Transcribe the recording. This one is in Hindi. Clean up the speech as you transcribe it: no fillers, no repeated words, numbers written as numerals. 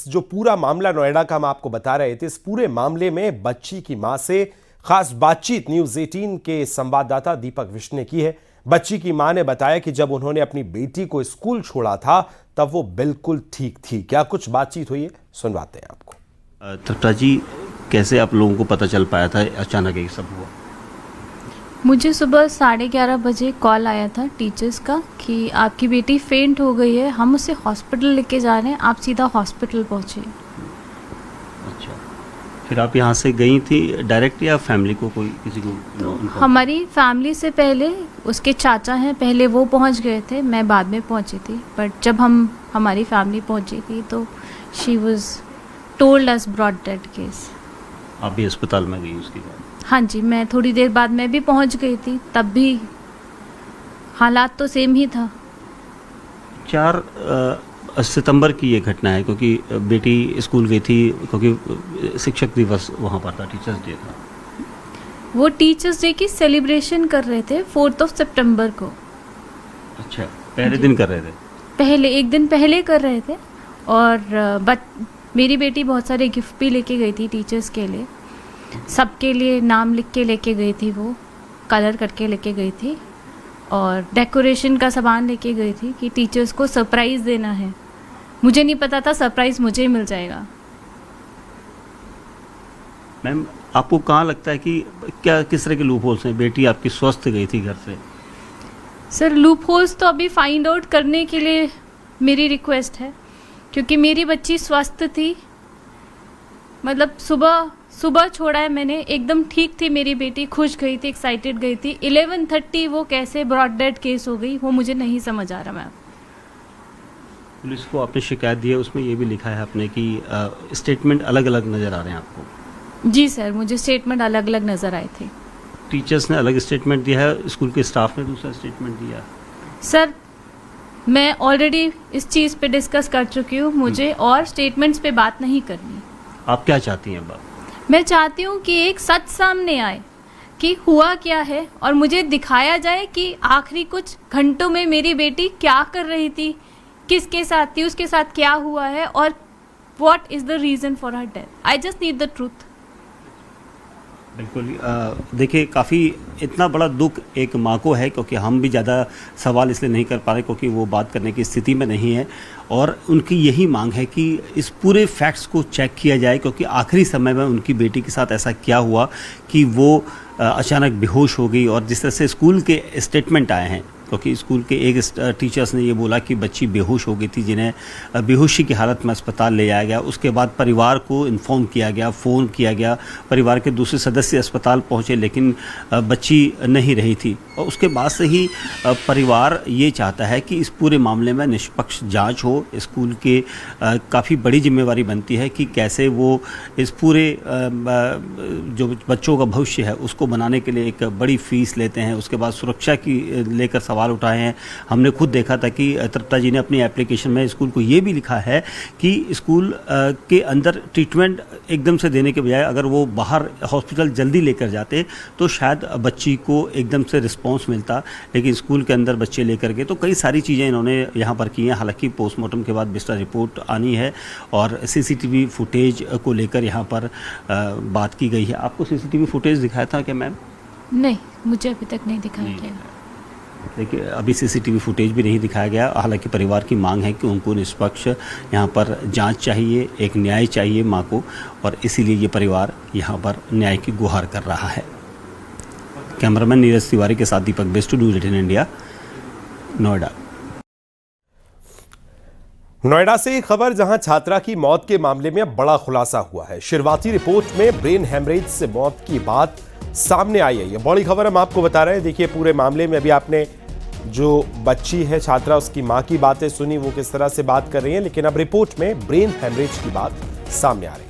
जो पूरा मामला नोएडा का हम आपको बता रहे थे, इस पूरे मामले में बच्ची की मां से खास बातचीत न्यूज़ 18 के संवाददाता दीपक विश्व ने की है। बच्ची की मां ने बताया कि जब उन्होंने अपनी बेटी को स्कूल छोड़ा था तब वो बिल्कुल ठीक थी। क्या कुछ बातचीत हुई है, सुनवाते हैं आपको। तृप्ता जी, कैसे आप लोगों को पता चल पाया था अचानक ये सब हुआ? मुझे सुबह 11:30 बजे कॉल आया था टीचर्स का कि आपकी बेटी फेंट हो गई है, हम उसे हॉस्पिटल लेके जा रहे हैं, आप सीधा हॉस्पिटल पहुँचे। अच्छा, फिर आप यहाँ से गई थी डायरेक्ट या फैमिली को कोई किसी को? हमारी फैमिली से पहले उसके चाचा हैं, पहले वो पहुँच गए थे, मैं बाद में पहुँची थी। बट जब हमारी फैमिली पहुँची थी तो she was told us broad dead case. आप भी अस्पताल में गई उसके बाद? हाँ जी, मैं थोड़ी देर बाद मैं भी पहुंच गई थी, तब भी हालात तो सेम ही था। 4 सितंबर की ये घटना है, क्योंकि बेटी स्कूल गई थी, क्योंकि शिक्षक दिवस वहाँ पर था, टीचर्स डे था। वो टीचर्स डे की सेलिब्रेशन कर रहे थे 4 सितंबर को। अच्छा, पहले दिन कर रहे थे? पहले एक दिन पहले कर रहे थे। और मेरी बेटी बहुत सारे गिफ्ट भी लेके गई थी टीचर्स के लिए, सबके लिए नाम लिख के लेके गई थी, वो कलर करके लेके गई थी और डेकोरेशन का सामान लेके गई थी कि टीचर्स को सरप्राइज़ देना है। मुझे नहीं पता था सरप्राइज़ मुझे ही मिल जाएगा। मैम, आपको कहाँ लगता है कि क्या किस तरह के लूप होल्स हैं? बेटी आपकी स्वस्थ गई थी घर से। सर, लूप होल्स तो अभी फाइंड आउट करने के लिए मेरी रिक्वेस्ट है, क्योंकि मेरी बच्ची स्वस्थ थी। मतलब सुबह छोड़ा है मैंने, एकदम ठीक थी मेरी बेटी, खुश गई थी, एक्साइटेड गई थी। 11:30 वो कैसे ब्रॉड डेड केस हो गई, वो मुझे नहीं समझ आ रहा। मैम, पुलिस को आपने शिकायत दी है, उसमें ये भी लिखा है आपने कि स्टेटमेंट अलग अलग नज़र आ रहे हैं आपको? जी सर, मुझे स्टेटमेंट अलग अलग नज़र आए थे। टीचर्स ने अलग स्टेटमेंट दिया है, स्कूल के स्टाफ ने दूसरा स्टेटमेंट दिया। सर, मैं ऑलरेडी इस चीज़ पे डिस्कस कर चुकी हूँ, मुझे और स्टेटमेंट्स पे बात नहीं करनी। आप क्या चाहती हैं अब? मैं चाहती हूँ कि एक सच सामने आए कि हुआ क्या है और मुझे दिखाया जाए कि आखिरी कुछ घंटों में मेरी बेटी क्या कर रही थी, किसके साथ थी, उसके साथ क्या हुआ है और what is the reason for her death. I just need the truth. बिल्कुल। देखिए, काफ़ी इतना बड़ा दुख एक माँ को है, क्योंकि हम भी ज़्यादा सवाल इसलिए नहीं कर पा रहे क्योंकि वो बात करने की स्थिति में नहीं है, और उनकी यही मांग है कि इस पूरे फैक्ट्स को चेक किया जाए, क्योंकि आखिरी समय में उनकी बेटी के साथ ऐसा क्या हुआ कि वो अचानक बेहोश हो गई। और जिस तरह से स्कूल के स्टेटमेंट आए हैं, क्योंकि स्कूल के एक टीचर्स ने ये बोला कि बच्ची बेहोश हो गई थी, जिन्हें बेहोशी की हालत में अस्पताल ले जाया गया। उसके बाद परिवार को इन्फॉर्म किया गया, फ़ोन किया गया, परिवार के दूसरे सदस्य अस्पताल पहुंचे, लेकिन बच्ची नहीं रही थी। और उसके बाद से ही परिवार ये चाहता है कि इस पूरे मामले में निष्पक्ष जांच हो। स्कूल के काफ़ी बड़ी जिम्मेवारी बनती है कि कैसे वो इस पूरे जो बच्चों का भविष्य है उसको बनाने के लिए एक बड़ी फ़ीस लेते हैं। उसके बाद सुरक्षा की लेकर सवाल उठाए हैं। हमने खुद देखा था कि तृप्ता जी ने अपनी एप्लीकेशन में स्कूल को ये भी लिखा है कि स्कूल के अंदर ट्रीटमेंट एकदम से देने के बजाय अगर वो बाहर हॉस्पिटल जल्दी लेकर जाते तो शायद बच्ची को एकदम से रिस्पांस मिलता, लेकिन स्कूल के अंदर बच्चे लेकर गए। तो कई सारी चीज़ें इन्होंने यहाँ पर की हैं। हालांकि पोस्टमार्टम के बाद विस्तार रिपोर्ट आनी है और सीसीटीवी फुटेज को लेकर यहाँ पर बात की गई है। आपको सीसीटीवी फुटेज दिखाया था क्या मैम? नहीं, मुझे अभी तक नहीं दिखाया गया। देखिए, अभी सीसीटीवी फुटेज भी नहीं दिखाया गया। हालांकि परिवार की मांग है कि उनको निष्पक्ष यहाँ पर जांच चाहिए, एक न्याय चाहिए मां को, और इसीलिए ये परिवार यहाँ पर न्याय की गुहार कर रहा है। कैमरामैन नीरज तिवारी के साथ दीपक बेस्ट, न्यूज़ 18 इंडिया, नोएडा। नोएडा से खबर जहां छात्रा की मौत के मामले में बड़ा खुलासा हुआ है। शुरुआती रिपोर्ट में ब्रेन हेमरेज से मौत की बात सामने आई है। ये बड़ी खबर हम आपको बता रहे हैं। देखिए, पूरे मामले में अभी आपने जो बच्ची है छात्रा, उसकी मां की बातें सुनी, वो किस तरह से बात कर रही है, लेकिन अब रिपोर्ट में ब्रेन हेमरेज की बात सामने आ रही है।